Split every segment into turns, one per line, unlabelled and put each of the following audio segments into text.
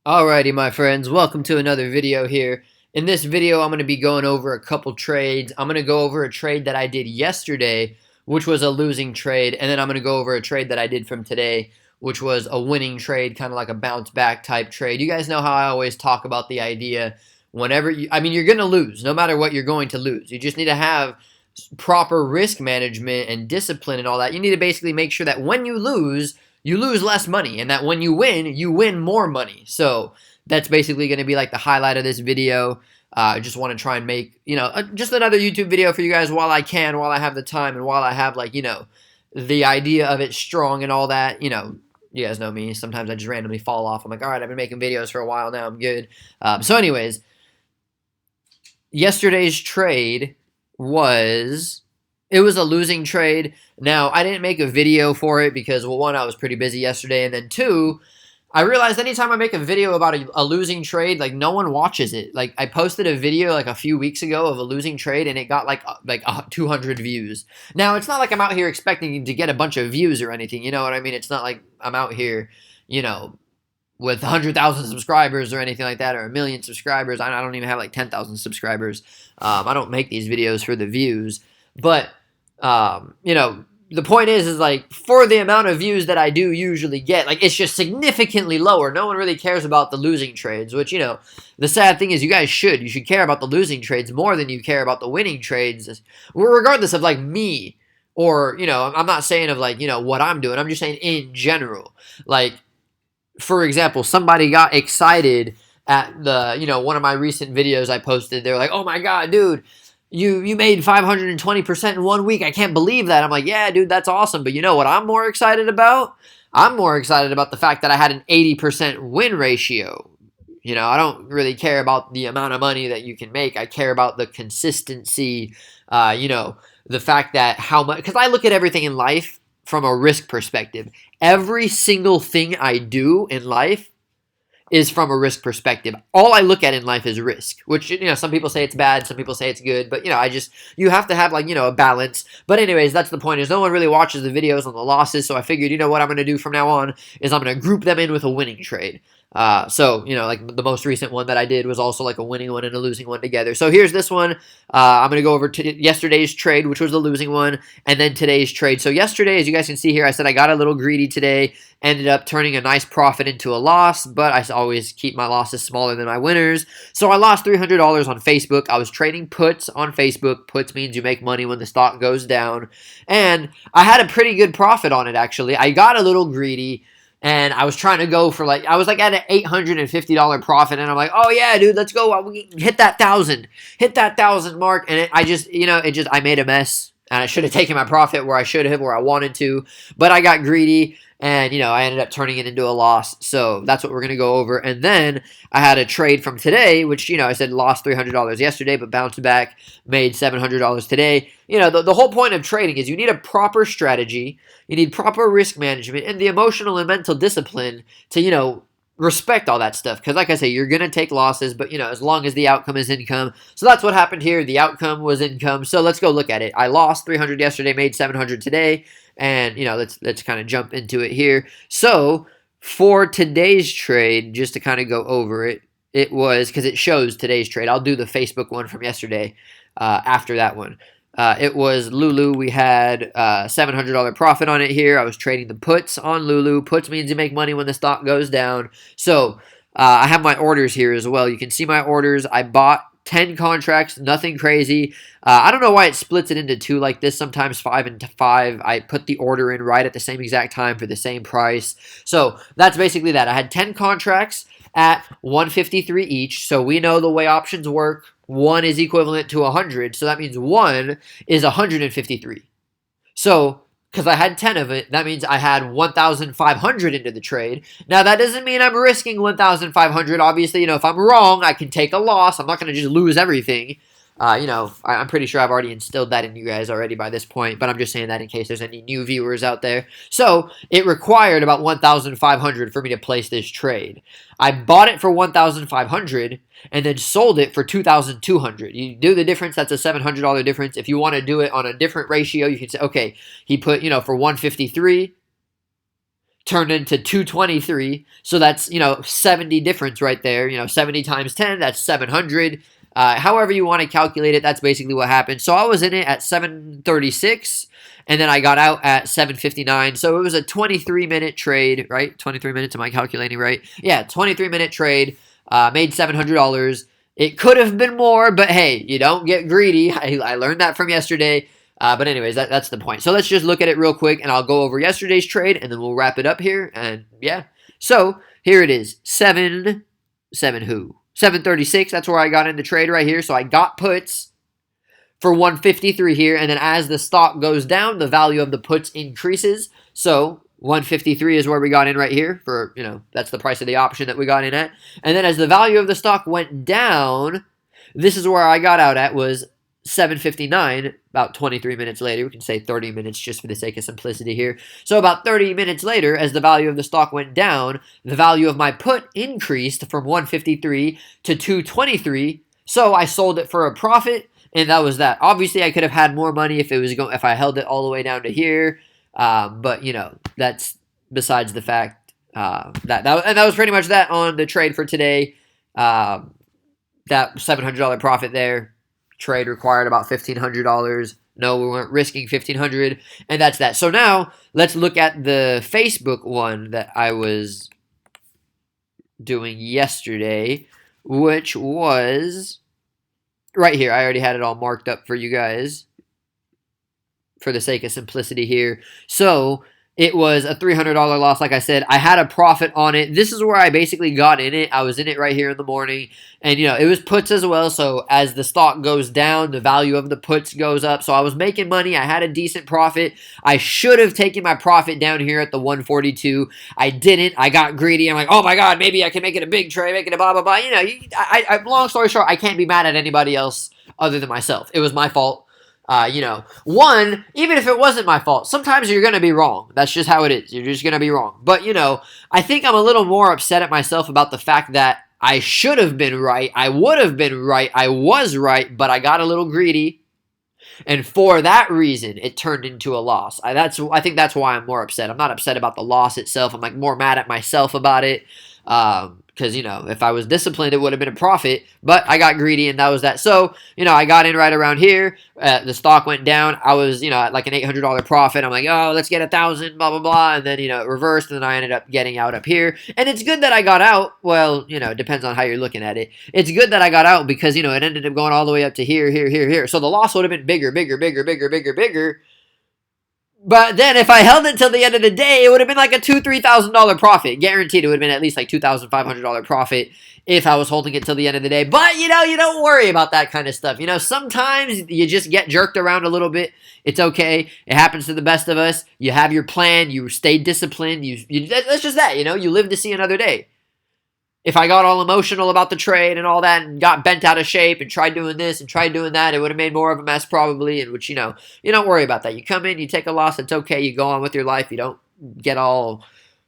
Alrighty, my friends, welcome to another video here. In this video, I'm going to be going over a couple trades. I'm going to go over a trade that I did yesterday, which was a losing trade, and then I'm going to go over a trade that I did from today, which was a winning trade, kind of like a bounce back type trade. You guys know how I always talk about the idea whenever you're going to lose, no matter what, you're going to lose. You just need to have proper risk management and discipline and all that. You need to basically make sure that when you lose less money, and that when you win more money. So that's basically going to be like the highlight of this video. I just want to try and make, just another YouTube video for you guys while I can, while I have the time, and while I have, the idea of it strong and all that. You guys know me. Sometimes I just randomly fall off. I'm like, all right, I've been making videos for a while now. I'm good. So anyways, yesterday's trade it was a losing trade. Now, I didn't make a video for it because, well, one, I was pretty busy yesterday, and then two, I realized anytime I make a video about a losing trade, like, no one watches it. Like, I posted a video like a few weeks ago of a losing trade, and it got like 200 views. Now, it's not like I'm out here expecting to get a bunch of views or anything, you know what I mean? It's not like I'm out here, with 100,000 subscribers or anything like that, or 1,000,000 subscribers. I don't even have like 10,000 subscribers. I don't make these videos for the views, but the point is like, for the amount of views that I do usually get, like, it's just significantly lower. No one really cares about the losing trades, which, the sad thing is, you should care about the losing trades more than you care about the winning trades, regardless of like me, or, I'm not saying of like, what I'm doing. I'm just saying in general. Like, for example, somebody got excited at one of my recent videos I posted. They're like, oh my God, dude, you made 520% in 1 week. I can't believe that. I'm like, yeah, dude, that's awesome. But you know what I'm more excited about? I'm more excited about the fact that I had an 80% win ratio. I don't really care about the amount of money that you can make. I care about the consistency, the fact that how much, because I look at everything in life from a risk perspective. Every single thing I do in life is from a risk perspective. All I look at in life is risk, which, some people say it's bad, some people say it's good, but, you have to have, a balance. But anyways, that's the point, is no one really watches the videos on the losses, so I figured, what I'm going to do from now on is I'm going to group them in with a winning trade. So, like the most recent one that I did was also like a winning one and a losing one together. So here's this one. I'm going to go over to yesterday's trade, which was the losing one, and then today's trade. So yesterday, as you guys can see here, I said I got a little greedy today, ended up turning a nice profit into a loss, but I always keep my losses smaller than my winners. So I lost $300 on Facebook. I was trading puts on Facebook. Puts means you make money when the stock goes down. And I had a pretty good profit on it, actually. I got a little greedy, and I was trying to go for I was like at an $850 profit, and I'm like, oh yeah, dude, let's go. We hit that 1,000 mark. And I made a mess, and I should have taken my profit where I wanted to, but I got greedy, and I ended up turning it into a loss. So that's what we're gonna go over. And then I had a trade from today, which I said lost $300 yesterday, but bounced back, made $700 today. The whole point of trading is you need a proper strategy, you need proper risk management, and the emotional and mental discipline to respect all that stuff. Because like I say, you're going to take losses, but as long as the outcome is income. So that's what happened here. The outcome was income. So let's go look at it. I lost 300 yesterday, made 700 today. And let's kind of jump into it here. So for today's trade, just to kind of go over it, it was, because it shows today's trade. I'll do the Facebook one from yesterday after that one. It was Lulu. We had $700 profit on it here. I was trading the puts on Lulu. Puts means you make money when the stock goes down. So I have my orders here as well. You can see my orders. I bought 10 contracts, nothing crazy. I don't know why it splits it into two like this, sometimes 5 and 5. I put the order in right at the same exact time for the same price. So that's basically that. I had 10 contracts at 153 each. So we know the way options work. 1 is equivalent to 100, so that means 1 is 153. So, because I had 10 of it, that means I had 1,500 into the trade. Now, that doesn't mean I'm risking 1,500. Obviously, if I'm wrong, I can take a loss. I'm not going to just lose everything. I'm pretty sure I've already instilled that in you guys already by this point, but I'm just saying that in case there's any new viewers out there. So it required about 1,500 for me to place this trade. I bought it for 1,500 and then sold it for 2,200. You do the difference, that's a $700 difference. If you want to do it on a different ratio, you can say, okay, he put, for 153, turned into 223. So that's, 70 difference right there. 70 times 10, that's 700. However you want to calculate it, that's basically what happened. So I was in it at 736, and then I got out at 7:59. So it was a 23-minute trade, right? 23 minutes, am I calculating right? Yeah, 23-minute trade, made $700. It could have been more, but hey, you don't get greedy. I learned that from yesterday. But anyways, that's the point. So let's just look at it real quick, and I'll go over yesterday's trade, and then we'll wrap it up here. And yeah, so here it is, 736. That's where I got in the trade right here. So I got puts for 153 here, and then as the stock goes down, the value of the puts increases. So 153 is where we got in right here for, that's the price of the option that we got in at. And then as the value of the stock went down, this is where I got out at, was 7:59, about 23 minutes later. We can say 30 minutes just for the sake of simplicity here. So about 30 minutes later, as the value of the stock went down, the value of my put increased from 153 to 223. So I sold it for a profit, and that was that. Obviously, I could have had more money if I held it all the way down to here. But that's besides the fact that was pretty much that on the trade for today. That $700 profit there. Trade required about $1,500. No, we weren't risking $1,500, and that's that. So now let's look at the Facebook one that I was doing yesterday, which was right here. I already had it all marked up for you guys for the sake of simplicity here. So it was a $300 loss. Like I said, I had a profit on it. This is where I basically got in it. I was in it right here in the morning, and it was puts as well. So as the stock goes down, the value of the puts goes up. So I was making money. I had a decent profit. I should have taken my profit down here at the 142. I didn't. I got greedy. I'm like, oh my god, maybe I can make it a big trade, make it a blah blah blah. Long story short, I can't be mad at anybody else other than myself. It was my fault. Even if it wasn't my fault, sometimes you're going to be wrong. That's just how it is. You're just going to be wrong. But, I think I'm a little more upset at myself about the fact that I should have been right. I would have been right. I was right, but I got a little greedy. And for that reason, it turned into a loss. I think that's why I'm more upset. I'm not upset about the loss itself. I'm like more mad at myself about it. Because, if I was disciplined, it would have been a profit, but I got greedy, and that was that. So, I got in right around here. The stock went down. I was, at like an $800 profit. I'm like, oh, let's get 1,000, blah, blah, blah. And then, it reversed, and then I ended up getting out up here. And it's good that I got out. Well, it depends on how you're looking at it. It's good that I got out because, it ended up going all the way up to here, here, here, here. So the loss would have been bigger, bigger, bigger, bigger, bigger, bigger. But then if I held it till the end of the day, it would have been like a $2,000-$3,000 profit. Guaranteed it would have been at least like $2,500 profit if I was holding it till the end of the day. But, you don't worry about that kind of stuff. Sometimes you just get jerked around a little bit. It's okay. It happens to the best of us. You have your plan. You stay disciplined. That's just that, you live to see another day. If I got all emotional about the trade and all that and got bent out of shape and tried doing this and tried doing that, it would have made more of a mess probably, and which, you don't worry about that. You come in, you take a loss, it's okay. You go on with your life. You don't get all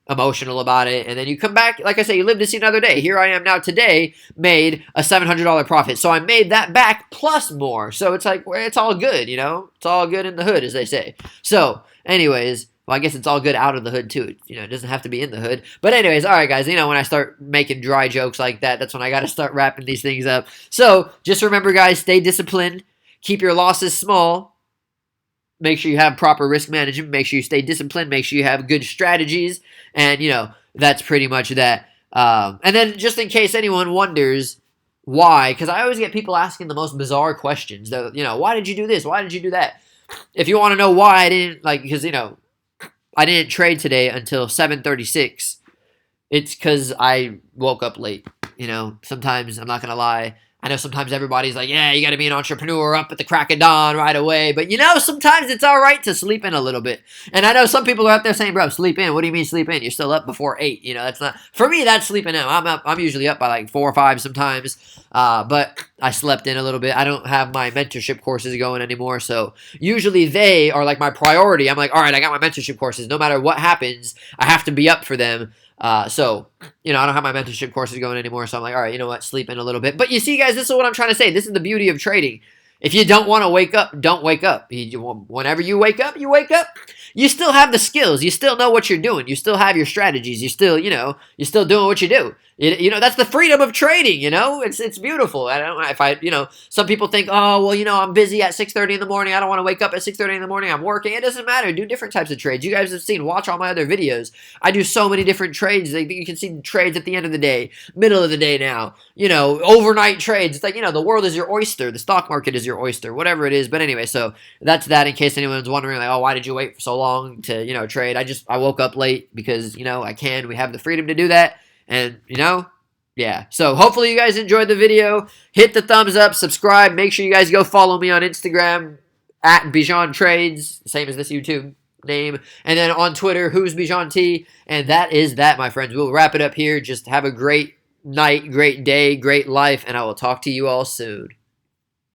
emotional about it. And then you come back, like I say, you live to see another day. Here I am now today, made a $700 profit. So I made that back plus more. So it's like, it's all good, It's all good in the hood, as they say. So anyways, well, I guess it's all good out of the hood, too. It doesn't have to be in the hood. But anyways, all right, guys, when I start making dry jokes like that, that's when I got to start wrapping these things up. So just remember, guys, stay disciplined. Keep your losses small. Make sure you have proper risk management. Make sure you stay disciplined. Make sure you have good strategies. And, that's pretty much that. And then just in case anyone wonders why, because I always get people asking the most bizarre questions. Why did you do this? Why did you do that? If you want to know why I didn't, because, I didn't trade today until 7:36. It's because I woke up late. Sometimes, I'm not going to lie, I know sometimes everybody's like, yeah, you got to be an entrepreneur up at the crack of dawn right away. But, sometimes it's all right to sleep in a little bit. And I know some people are out there saying, bro, sleep in. What do you mean sleep in? You're still up before 8. That's not, for me, that's sleeping in. I'm usually up by like 4 or 5 sometimes. But I slept in a little bit. I don't have my mentorship courses going anymore. So usually they are like my priority. I'm like, all right, I got my mentorship courses. No matter what happens, I have to be up for them. So, I don't have my mentorship courses going anymore. So I'm like, all right, you know what? Sleep in a little bit. But you see, guys, this is what I'm trying to say. This is the beauty of trading. If you don't want to wake up, don't wake up. Whenever you wake up, you wake up. You still have the skills. You still know what you're doing. You still have your strategies. You still, you're still doing what you do. That's the freedom of trading. It's beautiful. I don't know if some people think, oh, well, I'm busy at 6:30 in the morning. I don't want to wake up at 6:30 in the morning. I'm working. It doesn't matter. Do different types of trades. You guys have seen. Watch all my other videos. I do so many different trades. You can see trades at the end of the day, middle of the day now. Overnight trades. It's like the world is your oyster. The stock market is your oyster. Whatever it is. But anyway, so that's that. In case anyone's wondering, like, oh, why did you wait for so long to trade? I woke up late because I can. We have the freedom to do that. And, yeah. So hopefully you guys enjoyed the video. Hit the thumbs up, subscribe. Make sure you guys go follow me on Instagram at Bijan Trades, same as this YouTube name. And then on Twitter, who's Bijan T. And that is that, my friends. We'll wrap it up here. Just have a great night, great day, great life, and I will talk to you all soon.